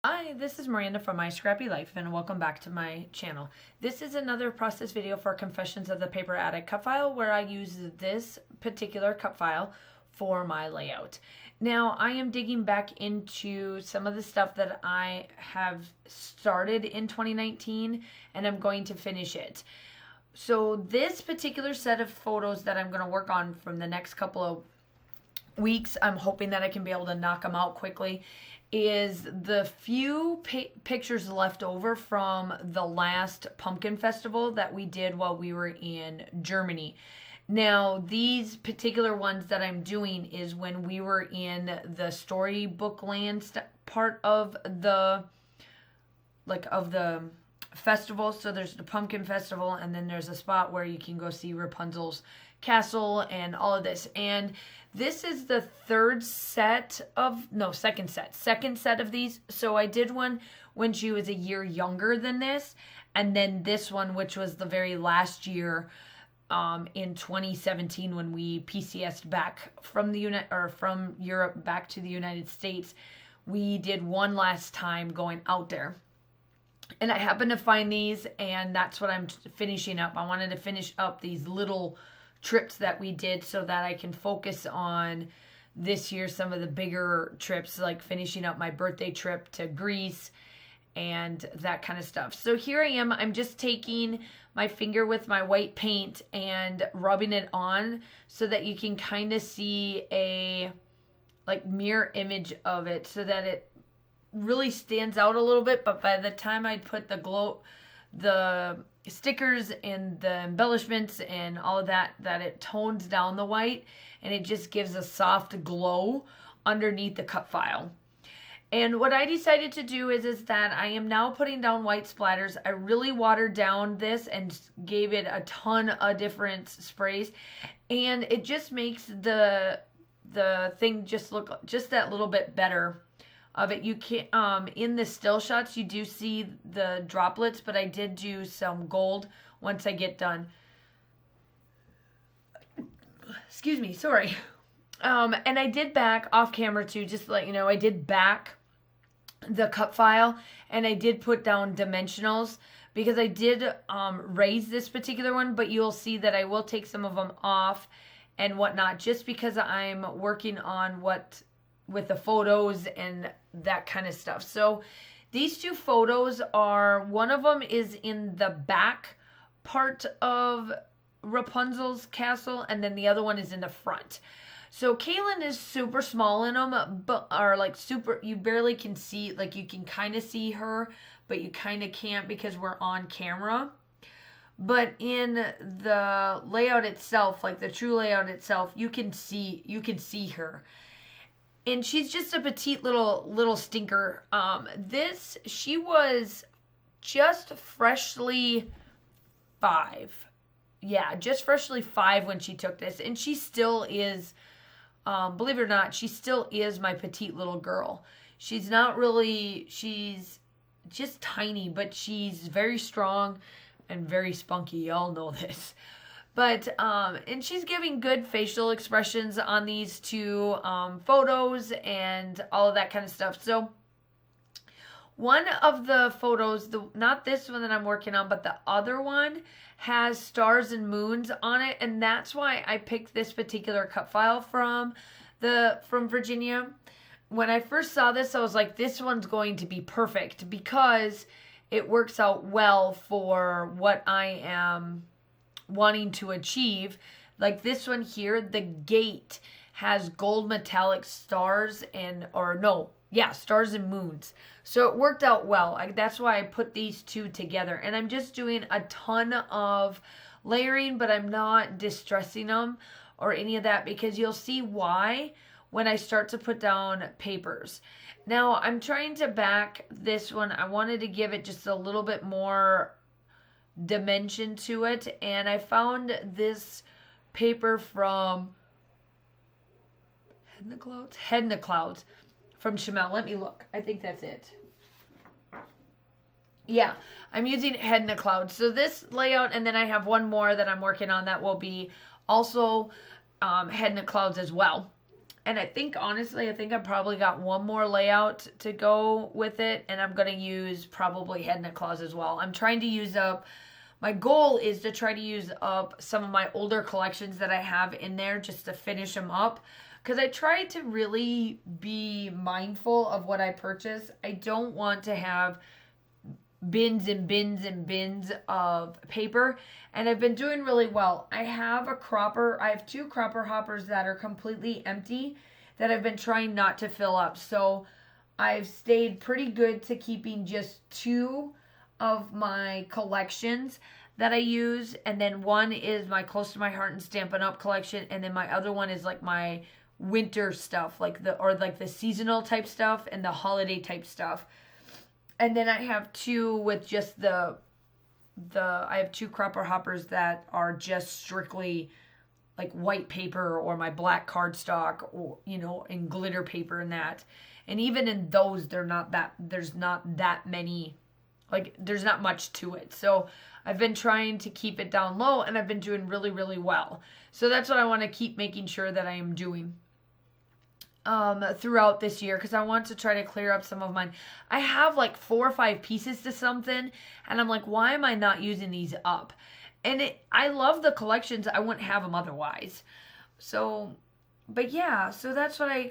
Hi, this is Miranda from My Scrappy Life, and welcome back to my channel. This is another process video for Confessions of the Paper Addict cut file, where I use this particular cut file for my layout. Now, I am digging back into some of the stuff that I have started in 2019, and I'm going to finish it. So this particular set of photos that I'm going to work on from the next couple of weeks, I'm hoping that I can be able to knock them out quickly, is the few pictures left over from the last pumpkin festival that we did while we were in Germany. Now, these particular ones that I'm doing is when we were in the storybook land part of the festival. So there's the pumpkin festival, and then there's a spot where you can go see Rapunzel's castle and all of this. And this is the second set of these. So I did one when she was a year younger than this, and then this one, which was the very last year, in 2017, when we PCS'd back from from Europe back to the United States. We did one last time going out there. And I happened to find these, and that's what I'm finishing up. I wanted to finish up these little trips that we did so that I can focus on this year some of the bigger trips, like finishing up my birthday trip to Greece and that kind of stuff. So here I am. I'm just taking my finger with my white paint and rubbing it on so that you can kind of see a mirror image of it, so that it really stands out a little bit. But by the time I put the stickers and the embellishments and all of that it tones down the white, and it just gives a soft glow underneath the cut file. And what I decided to do is that I am now putting down white splatters. I really watered down this and gave it a ton of different sprays, and it just makes the thing just look just that little bit better of it. You can in the still shots you do see the droplets, but I did do some gold once I get done. Excuse me, sorry. And I did back off camera too, just to let you know, I did back the cut file, and I did put down dimensionals because I did raise this particular one, but you'll see that I will take some of them off and whatnot, just because I'm working on with the photos and that kind of stuff. So these two photos are, one of them is in the back part of Rapunzel's castle, and then the other one is in the front. So Kaylin is super small in them, but are like super, you barely can see, like you can kind of see her, but you kind of can't because we're on camera. But in the layout itself, like the true layout itself, you can see her. And she's just a petite little stinker. She was just freshly 5. Yeah, just freshly 5 when she took this. And she still is, believe it or not, she still is my petite little girl. She's just tiny, but she's very strong and very spunky. Y'all know this. But, and she's giving good facial expressions on these two photos and all of that kind of stuff. So one of the photos, not this one that I'm working on, but the other one has stars and moons on it. And that's why I picked this particular cut file from Virginia. When I first saw this, I was like, this one's going to be perfect because it works out well for what I am wanting to achieve. Like this one here, the gate has gold metallic stars stars and moons. So it worked out well. That's why I put these two together. And I'm just doing a ton of layering, but I'm not distressing them or any of that, because you'll see why when I start to put down papers. Now I'm trying to back this one. I wanted to give it just a little bit more dimension to it, and I found this paper from Head in the Clouds from Chamel. Let me look. I think that's it. Yeah, I'm using Head in the Clouds. So this layout, and then I have one more that I'm working on that will be also Head in the Clouds as well. And I think, honestly, I think I probably got one more layout to go with it. And I'm going to use probably head neck claws as well. I'm trying to use up, my goal is to try to use up some of my older collections that I have in there just to finish them up. Because I try to really be mindful of what I purchase. I don't want to have bins and bins and bins of paper, and I've been doing really well. I have two cropper hoppers that are completely empty that I've been trying not to fill up. So I've stayed pretty good to keeping just 2 of my collections that I use, and then one is my Close to My Heart and Stampin' Up collection, and then my other one is like my winter stuff, like the seasonal type stuff and the holiday type stuff. And then I have 2 with just I have 2 cropper hoppers that are just strictly like white paper or my black cardstock, or, in glitter paper and that. And even in those, there's not that many, like there's not much to it. So I've been trying to keep it down low, and I've been doing really, really well. So that's what I want to keep making sure that I am doing throughout this year, because I want to try to clear up some of mine. I have like 4 or 5 pieces to something, and I'm like, why am I not using these up? And I love the collections. I wouldn't have them otherwise. So, but yeah, so that's what I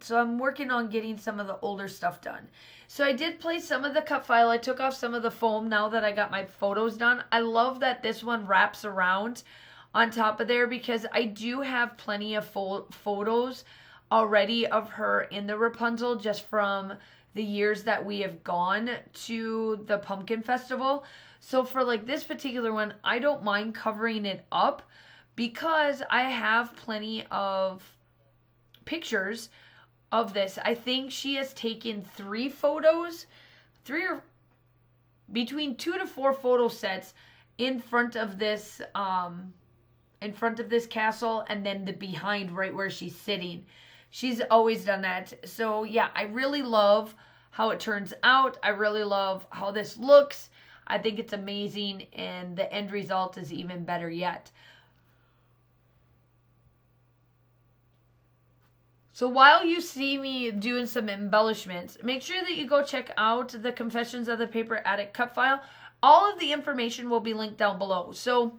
so I'm working on getting some of the older stuff done. So I did place some of the cut file. I took off some of the foam now that I got my photos done. I love that this one wraps around on top of there, because I do have plenty of photos already of her in the Rapunzel just from the years that we have gone to the Pumpkin Festival. So for like this particular one, I don't mind covering it up because I have plenty of pictures of this. I think she has taken 3 photos, 3 or between 2 to 4 photo sets in front of this castle, and then the behind right where she's sitting. She's always done that. So yeah, I really love how it turns out. I really love how this looks. I think it's amazing, and the end result is even better yet. So while you see me doing some embellishments, make sure that you go check out the Confessions of the Paper Addict cut file. All of the information will be linked down below. So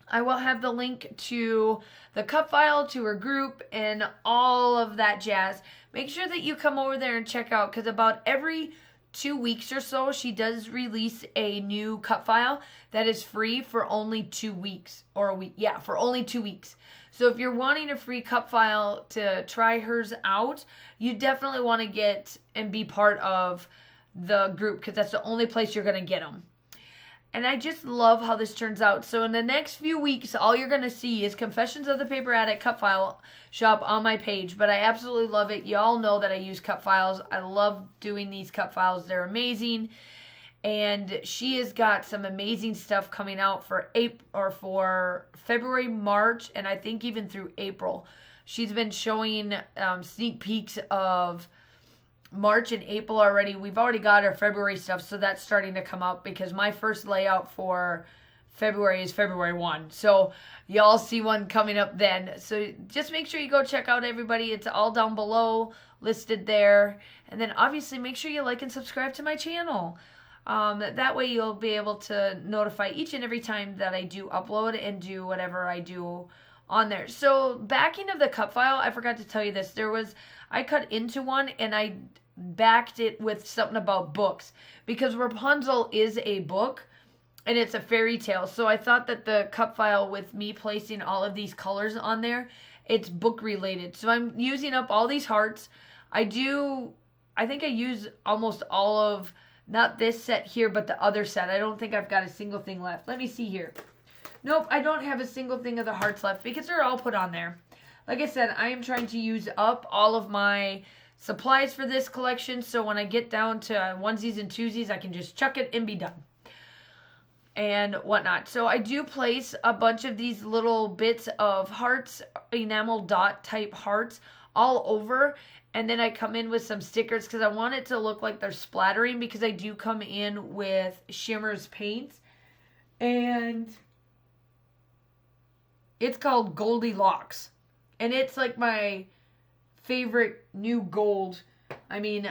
I will have the link to the cut file, to her group, and all of that jazz. Make sure that you come over there and check out, because about every 2 weeks or so, she does release a new cut file that is free for only 2 weeks, or a week. Yeah, for only 2 weeks. So if you're wanting a free cut file to try hers out, you definitely want to get and be part of the group, because that's the only place you're going to get them. And I just love how this turns out. So in the next few weeks, all you're going to see is Confessions of the Paper Addict cut file shop on my page. But I absolutely love it. Y'all know that I use cut files. I love doing these cut files. They're amazing. And she has got some amazing stuff coming out for February, March, and I think even through April. She's been showing sneak peeks of March and April already. We've already got our February stuff, so that's starting to come up, because my first layout for February is February 1. So y'all see one coming up then. So just make sure you go check out everybody. It's all down below, listed there. And then obviously make sure you like and subscribe to my channel. That way you'll be able to notify each and every time that I do upload and do whatever I do on there. So backing of the cut file, I forgot to tell you this. I cut into one and I backed it with something about books, because Rapunzel is a book and it's a fairy tale. So I thought that the cut file, with me placing all of these colors on there, it's book related. So I'm using up all these hearts. I think I use almost all of, not this set here, but the other set. I don't think I've got a single thing left. Let me see here. Nope, I don't have a single thing of the hearts left, because they're all put on there. Like I said, I am trying to use up all of my supplies for this collection, so when I get down to onesies and twosies, I can just chuck it and be done. And whatnot. So I do place a bunch of these little bits of hearts, enamel dot type hearts, all over. And then I come in with some stickers, because I want it to look like they're splattering, because I do come in with Shimmer's paints. And it's called Goldilocks. And it's like my favorite new gold. I mean,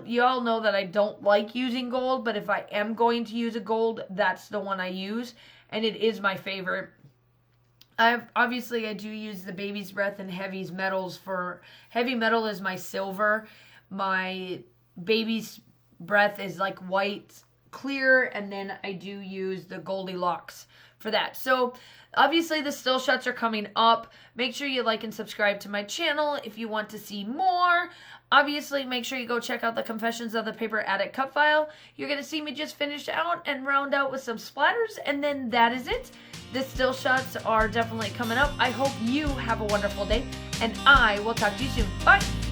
you all know that I don't like using gold, but if I am going to use a gold, that's the one I use, and it is my favorite. I do use the Baby's Breath and Heavy's metals. For Heavy Metal is my silver. My Baby's Breath is like white clear, and then I do use the Goldilocks for that. So obviously the still shots are coming up. Make sure you like and subscribe to my channel if you want to see more. Obviously, make sure you go check out the Confessions of the Paper Addict cut file. You're going to see me just finish out and round out with some splatters, and then that is it. The still shots are definitely coming up. I hope you have a wonderful day, and I will talk to you soon. Bye!